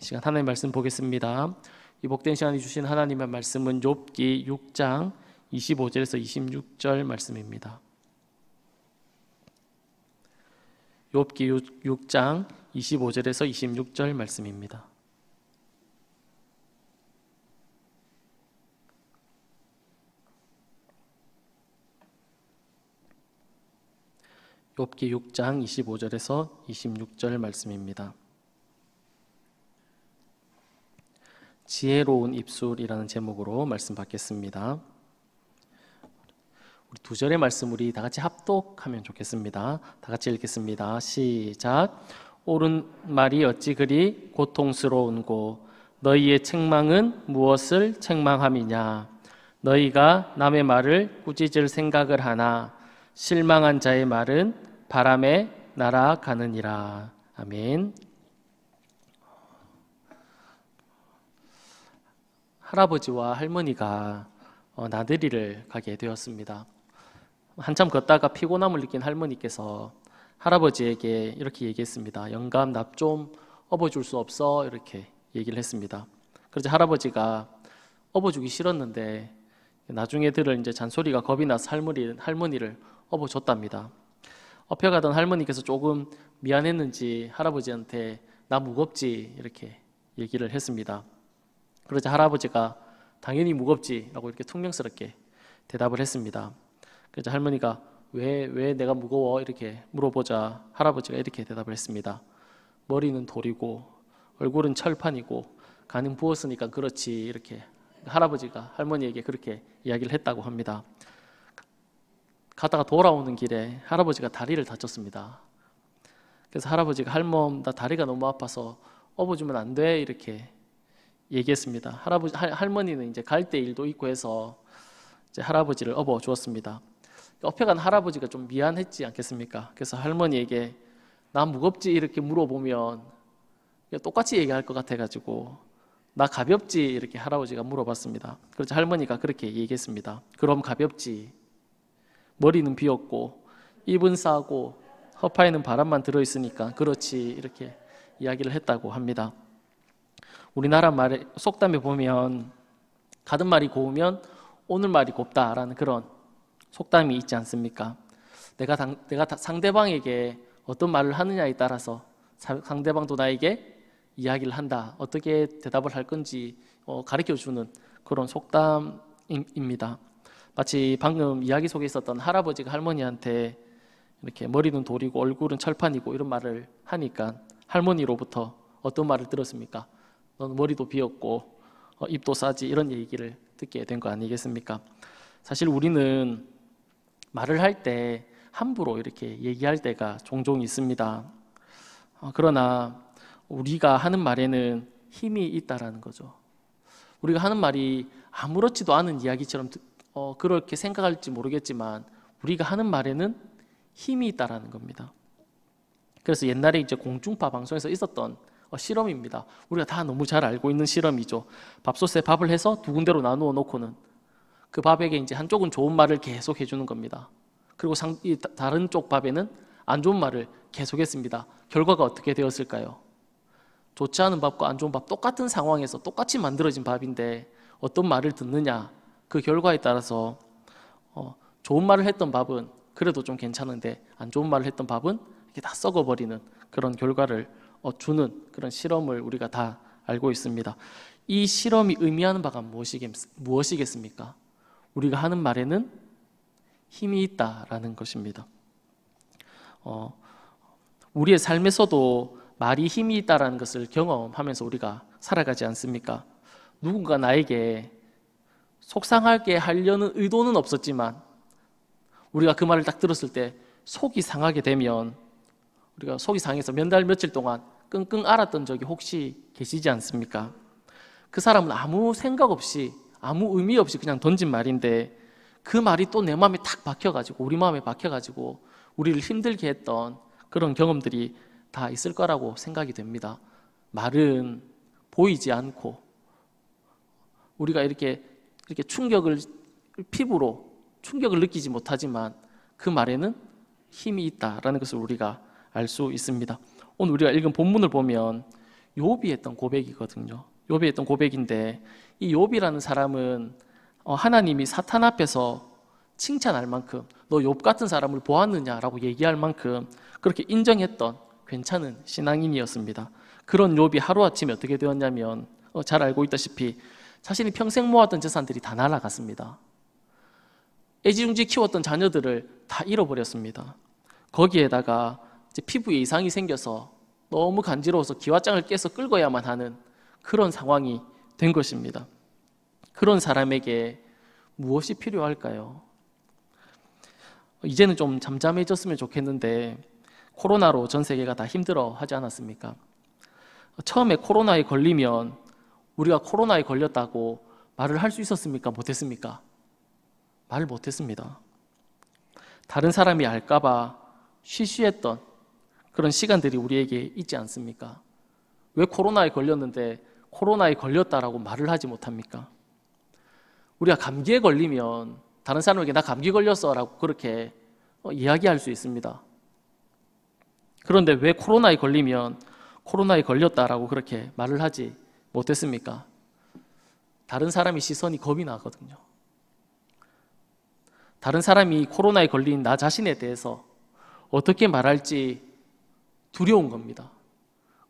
이 시간 하나님의 말씀 보겠습니다. 이 복된 시간이 주신 하나님의 말씀은 욥기 6장 25절에서 26절 말씀입니다. 욥기 6장 25절에서 26절 말씀입니다. 욥기 6장 25절에서 26절 말씀입니다. 지혜로운 입술이라는 제목으로 말씀 받겠습니다. 우리 두 절의 말씀 우리 다 같이 합독하면 좋겠습니다. 다 같이 읽겠습니다. 시작. 옳은 말이 어찌 그리 고통스러운고 너희의 책망은 무엇을 책망함이냐. 너희가 남의 말을 꾸짖을 생각을 하나 실망한 자의 말은 바람에 날아가느니라. 아멘. 할아버지와 할머니가 나들이를 가게 되었습니다. 한참 걷다가 피곤함을 느낀 할머니께서 할아버지에게 이렇게 얘기했습니다. 영감, 나 좀 업어줄 수 없어? 이렇게 얘기를 했습니다. 그래서 할아버지가 업어주기 싫었는데 나중에 들을 이제 잔소리가 겁이 나서 할머니를 업어줬답니다. 업혀가던 할머니께서 조금 미안했는지 할아버지한테 나 무겁지? 이렇게 얘기를 했습니다. 그러자 할아버지가 당연히 무겁지 라고 이렇게 퉁명스럽게 대답을 했습니다. 그래서 할머니가 왜 내가 무거워? 이렇게 물어보자 할아버지가 이렇게 대답을 했습니다. 머리는 돌이고 얼굴은 철판이고 간은 부었으니까 그렇지. 이렇게 할아버지가 할머니에게 그렇게 이야기를 했다고 합니다. 가다가 돌아오는 길에 할아버지가 다리를 다쳤습니다. 그래서 할아버지가 할멈, 나 다리가 너무 아파서 업어주면 안 돼? 이렇게 얘기했습니다. 할머니는 이제 갈대 일도 있고 해서 이제 할아버지를 업어 주었습니다. 업혀간 할아버지가 좀 미안했지 않겠습니까? 그래서 할머니에게 나 무겁지? 이렇게 물어보면 똑같이 얘기할 것 같아가지고 나 가볍지? 이렇게 할아버지가 물어봤습니다. 그래서 할머니가 그렇게 얘기했습니다. 그럼 가볍지. 머리는 비었고 입은 싸고 허파에는 바람만 들어있으니까 그렇지. 이렇게 이야기를 했다고 합니다. 우리나라 말에 속담에 보면 가든 말이 고우면 오늘 말이 곱다라는 그런 속담이 있지 않습니까? 내가 상대방에게 어떤 말을 하느냐에 따라서 상대방도 나에게 이야기를 한다. 어떻게 대답을 할 건지 가르쳐주는 그런 속담입니다. 마치 방금 이야기 속에 있었던 할아버지가 할머니한테 이렇게 머리는 돌이고 얼굴은 철판이고 이런 말을 하니까 할머니로부터 어떤 말을 들었습니까? 너는 머리도 비었고 입도 싸지 이런 얘기를 듣게 된 거 아니겠습니까? 사실 우리는 말을 할 때 함부로 이렇게 얘기할 때가 종종 있습니다. 그러나 우리가 하는 말에는 힘이 있다라는 거죠. 우리가 하는 말이 아무렇지도 않은 이야기처럼 그렇게 생각할지 모르겠지만 우리가 하는 말에는 힘이 있다라는 겁니다. 그래서 옛날에 이제 공중파 방송에서 있었던 실험입니다. 우리가 다 너무 잘 알고 있는 실험이죠. 밥솥에 밥을 해서 두 군데로 나누어 놓고는 그 밥에게 이제 한쪽은 좋은 말을 계속 해주는 겁니다. 그리고 다른 쪽 밥에는 안 좋은 말을 계속했습니다. 결과가 어떻게 되었을까요? 좋지 않은 밥과 안 좋은 밥 똑같은 상황에서 똑같이 만들어진 밥인데 어떤 말을 듣느냐 그 결과에 따라서 좋은 말을 했던 밥은 그래도 좀 괜찮은데 안 좋은 말을 했던 밥은 이렇게 다 썩어버리는 그런 결과를 주는 그런 실험을 우리가 다 알고 있습니다. 이 실험이 의미하는 바가 무엇이겠습니까? 우리가 하는 말에는 힘이 있다라는 것입니다. 우리의 삶에서도 말이 힘이 있다라는 것을 경험하면서 우리가 살아가지 않습니까? 누군가 나에게 속상하게 하려는 의도는 없었지만 우리가 그 말을 딱 들었을 때 속이 상하게 되면 우리가 속이 상해서 몇 달 며칠 동안 끙끙 앓았던 적이 혹시 계시지 않습니까? 그 사람은 아무 생각 없이 아무 의미 없이 그냥 던진 말인데 그 말이 또 내 마음에 탁 박혀가지고 우리 마음에 박혀가지고 우리를 힘들게 했던 그런 경험들이 다 있을 거라고 생각이 됩니다. 말은 보이지 않고 우리가 이렇게 피부로 충격을 느끼지 못하지만 그 말에는 힘이 있다라는 것을 우리가 알 수 있습니다. 오늘 우리가 읽은 본문을 보면 욥이 했던 고백이거든요. 욥이 했던 고백인데 이 욥이라는 사람은 하나님이 사탄 앞에서 칭찬할 만큼 너 욥 같은 사람을 보았느냐라고 얘기할 만큼 그렇게 인정했던 괜찮은 신앙인이었습니다. 그런 욥이 하루아침에 어떻게 되었냐면 잘 알고 있다시피 자신이 평생 모았던 재산들이 다 날아갔습니다. 애지중지 키웠던 자녀들을 다 잃어버렸습니다. 거기에다가 이제 피부에 이상이 생겨서 너무 간지러워서 기와장을 깨서 긁어야만 하는 그런 상황이 된 것입니다. 그런 사람에게 무엇이 필요할까요? 이제는 좀 잠잠해졌으면 좋겠는데 코로나로 전 세계가 다 힘들어 하지 않았습니까? 처음에 코로나에 걸리면 우리가 코로나에 걸렸다고 말을 할 수 있었습니까? 못했습니까? 말을 못했습니다. 다른 사람이 알까봐 쉬쉬했던 그런 시간들이 우리에게 있지 않습니까? 왜 코로나에 걸렸는데 코로나에 걸렸다라고 말을 하지 못합니까? 우리가 감기에 걸리면 다른 사람에게 나 감기 걸렸어 라고 그렇게 이야기할 수 있습니다. 그런데 왜 코로나에 걸리면 코로나에 걸렸다라고 그렇게 말을 하지 못했습니까? 다른 사람의 시선이 겁이 나거든요. 다른 사람이 코로나에 걸린 나 자신에 대해서 어떻게 말할지 두려운 겁니다.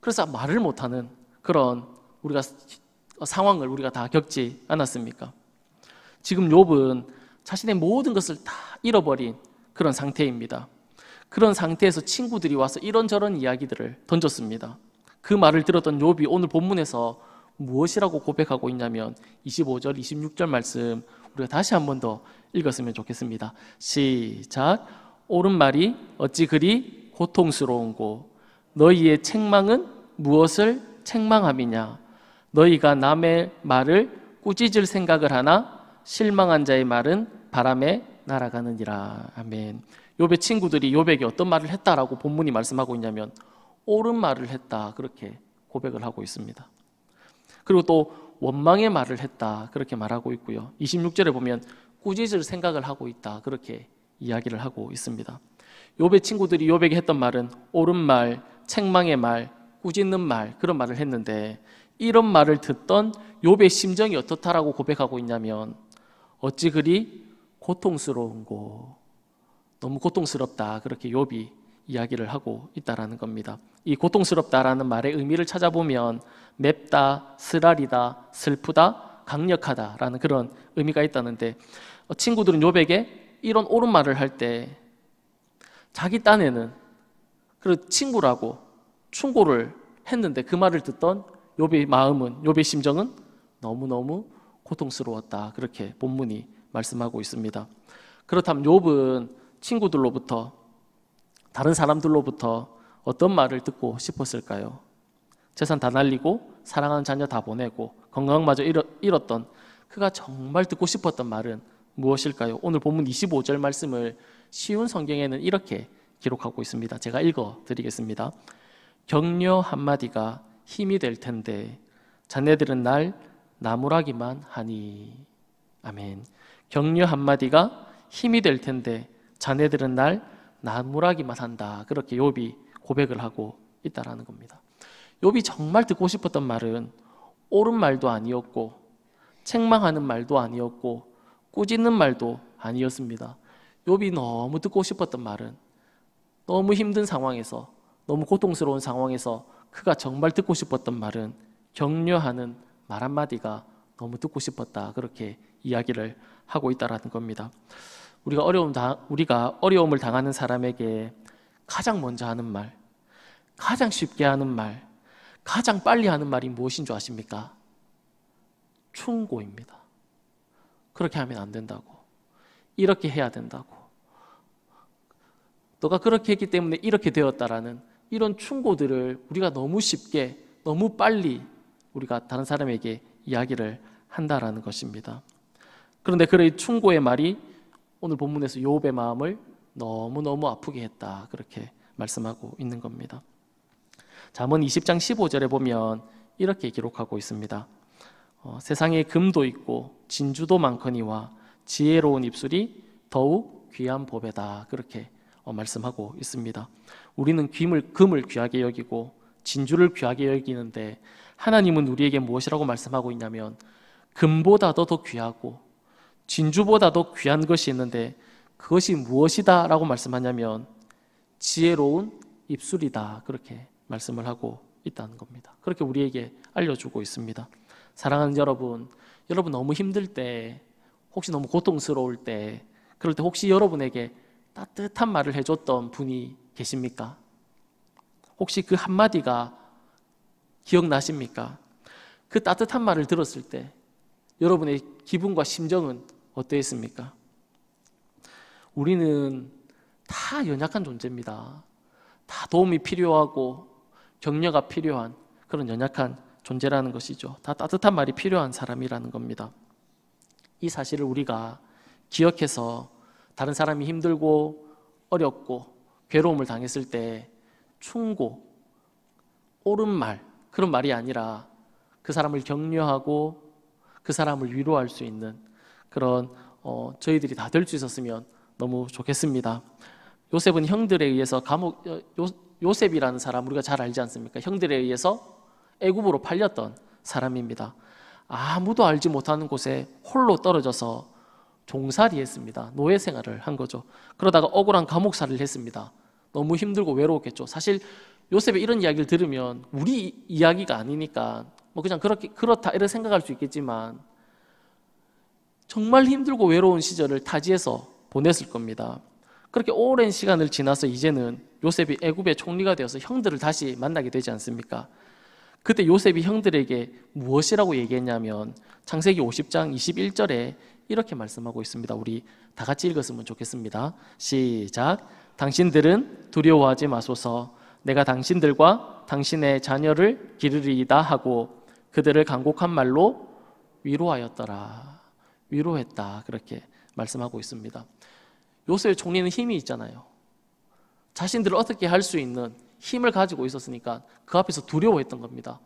그래서 말을 못하는 그런 상황을 우리가 다 겪지 않았습니까? 지금 욥은 자신의 모든 것을 다 잃어버린 그런 상태입니다. 그런 상태에서 친구들이 와서 이런저런 이야기들을 던졌습니다. 그 말을 들었던 욥이 오늘 본문에서 무엇이라고 고백하고 있냐면 25절, 26절 말씀 우리가 다시 한 번 더 읽었으면 좋겠습니다. 시작. 옳은 말이 어찌 그리 고통스러운고 너희의 책망은 무엇을 책망함이냐 너희가 남의 말을 꾸짖을 생각을 하나 실망한 자의 말은 바람에 날아가느니라. 아멘. 욥의 친구들이 욥에게 어떤 말을 했다라고 본문이 말씀하고 있냐면 옳은 말을 했다 그렇게 고백을 하고 있습니다. 그리고 또 원망의 말을 했다 그렇게 말하고 있고요. 26절에 보면 꾸짖을 생각을 하고 있다 그렇게 이야기를 하고 있습니다. 욥의 친구들이 욥에게 했던 말은 옳은 말, 책망의 말, 꾸짖는 말 그런 말을 했는데 이런 말을 듣던 욥의 심정이 어떻다라고 고백하고 있냐면 어찌 그리 고통스러운고 너무 고통스럽다 그렇게 욥이 이야기를 하고 있다라는 겁니다. 이 고통스럽다라는 말의 의미를 찾아보면 맵다, 쓰라리다, 슬프다, 강력하다라는 그런 의미가 있다는데 친구들은 욥에게 이런 옳은 말을 할 때 자기 딴에는 그 친구라고 충고를 했는데 그 말을 듣던 욥의 마음은 욥의 심정은 너무너무 고통스러웠다 그렇게 본문이 말씀하고 있습니다. 그렇다면 욥은 친구들로부터 다른 사람들로부터 어떤 말을 듣고 싶었을까요? 재산 다 날리고 사랑하는 자녀 다 보내고 건강마저 잃었던 그가 정말 듣고 싶었던 말은 무엇일까요? 오늘 본문 25절 말씀을 쉬운 성경에는 이렇게 기록하고 있습니다. 제가 읽어드리겠습니다. 격려 한마디가 힘이 될 텐데 자네들은 날 나무라기만 하니. 아멘. 격려 한마디가 힘이 될 텐데 자네들은 날 나무라기만 한다. 그렇게 욥이 고백을 하고 있다라는 겁니다. 욥이 정말 듣고 싶었던 말은 옳은 말도 아니었고 책망하는 말도 아니었고 꾸짖는 말도 아니었습니다. 욥이 너무 듣고 싶었던 말은 너무 힘든 상황에서 너무 고통스러운 상황에서 그가 정말 듣고 싶었던 말은 격려하는 말 한마디가 너무 듣고 싶었다. 그렇게 이야기를 하고 있다라는 겁니다. 우리가 어려움을 당하는 사람에게 가장 먼저 하는 말, 가장 쉽게 하는 말, 가장 빨리 하는 말이 무엇인 줄 아십니까? 충고입니다. 그렇게 하면 안 된다고. 이렇게 해야 된다고. 너가 그렇게 했기 때문에 이렇게 되었다라는 이런 충고들을 우리가 너무 쉽게, 너무 빨리 우리가 다른 사람에게 이야기를 한다라는 것입니다. 그런데 그 충고의 말이 오늘 본문에서 욥의 마음을 너무너무 아프게 했다. 그렇게 말씀하고 있는 겁니다. 잠언 20장 15절에 보면 이렇게 기록하고 있습니다. 세상에 금도 있고 진주도 많거니와 지혜로운 입술이 더욱 귀한 보배다. 그렇게 말씀하고 있습니다. 우리는 금을 귀하게 여기고 진주를 귀하게 여기는데 하나님은 우리에게 무엇이라고 말씀하고 있냐면 금보다도 더 귀하고 진주보다도 귀한 것이 있는데 그것이 무엇이다 라고 말씀하냐면 지혜로운 입술이다, 그렇게 말씀을 하고 있다는 겁니다. 그렇게 우리에게 알려주고 있습니다. 사랑하는 여러분, 여러분 너무 힘들 때, 혹시 너무 고통스러울 때, 그럴 때 혹시 여러분에게 따뜻한 말을 해줬던 분이 계십니까? 혹시 그 한마디가 기억나십니까? 그 따뜻한 말을 들었을 때 여러분의 기분과 심정은 어떠했습니까? 우리는 다 연약한 존재입니다. 다 도움이 필요하고 격려가 필요한 그런 연약한 존재라는 것이죠. 다 따뜻한 말이 필요한 사람이라는 겁니다. 이 사실을 우리가 기억해서 다른 사람이 힘들고 어렵고 괴로움을 당했을 때 충고, 옳은 말, 그런 말이 아니라 그 사람을 격려하고 그 사람을 위로할 수 있는 그런 저희들이 다 될 수 있었으면 너무 좋겠습니다. 요셉은 형들에 의해서 요셉이라는 사람 우리가 잘 알지 않습니까? 형들에 의해서 애굽으로 팔렸던 사람입니다. 아무도 알지 못하는 곳에 홀로 떨어져서 종살이 했습니다. 노예 생활을 한 거죠. 그러다가 억울한 감옥살이를 했습니다. 너무 힘들고 외로웠겠죠. 사실 요셉의 이런 이야기를 들으면 우리 이야기가 아니니까 뭐 그냥 그렇다 이렇게 생각할 수 있겠지만 정말 힘들고 외로운 시절을 타지에서 보냈을 겁니다. 그렇게 오랜 시간을 지나서 이제는 요셉이 애굽의 총리가 되어서 형들을 다시 만나게 되지 않습니까? 그때 요셉이 형들에게 무엇이라고 얘기했냐면 창세기 50장 21절에 이렇게 말씀하고 있습니다. 우리 다 같이 읽었으면 좋겠습니다. 시작. 당신들은 두려워하지 마소서. 내가 당신들과 당신의 자녀를 기르리이다 하고 그들을 간곡한 말로 위로하였더라. 위로했다, 그렇게 말씀하고 있습니다. 요셉의 총리는 힘이 있잖아요. 자신들을 어떻게 할 수 있는 힘을 가지고 있었으니까 그 앞에서 두려워했던 겁니다.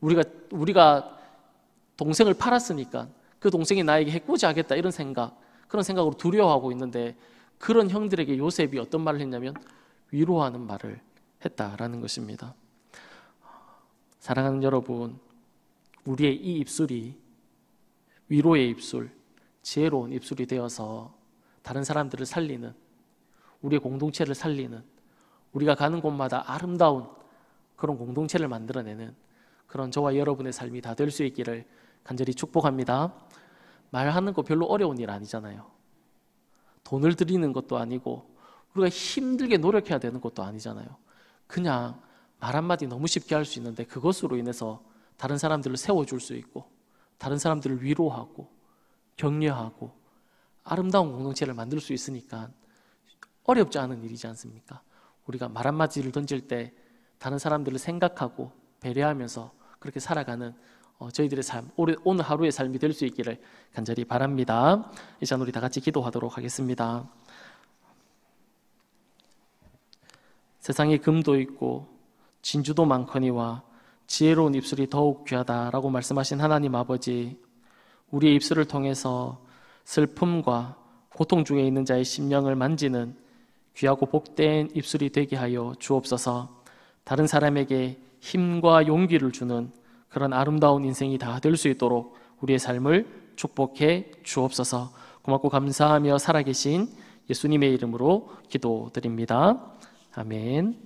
우리가 동생을 팔았으니까 그 동생이 나에게 해코지하겠다 이런 생각, 그런 생각으로 두려워하고 있는데 그런 형들에게 요셉이 어떤 말을 했냐면 위로하는 말을 했다라는 것입니다. 사랑하는 여러분, 우리의 이 입술이 위로의 입술, 지혜로운 입술이 되어서 다른 사람들을 살리는, 우리의 공동체를 살리는, 우리가 가는 곳마다 아름다운 그런 공동체를 만들어내는 그런 저와 여러분의 삶이 다 될 수 있기를 간절히 축복합니다. 말하는 거 별로 어려운 일 아니잖아요. 돈을 들이는 것도 아니고 우리가 힘들게 노력해야 되는 것도 아니잖아요. 그냥 말 한마디 너무 쉽게 할 수 있는데 그것으로 인해서 다른 사람들을 세워줄 수 있고 다른 사람들을 위로하고 격려하고 아름다운 공동체를 만들 수 있으니까 어렵지 않은 일이지 않습니까? 우리가 말 한마디를 던질 때 다른 사람들을 생각하고 배려하면서 그렇게 살아가는 저희들의 삶, 오늘 하루의 삶이 될 수 있기를 간절히 바랍니다. 이 시간 우리 다 같이 기도하도록 하겠습니다. 세상에 금도 있고 진주도 많거니와 지혜로운 입술이 더욱 귀하다라고 말씀하신 하나님 아버지, 우리의 입술을 통해서 슬픔과 고통 중에 있는 자의 심령을 만지는 귀하고 복된 입술이 되게 하여 주옵소서. 다른 사람에게 힘과 용기를 주는 그런 아름다운 인생이 다 될 수 있도록 우리의 삶을 축복해 주옵소서. 고맙고 감사하며 살아계신 예수님의 이름으로 기도드립니다. 아멘.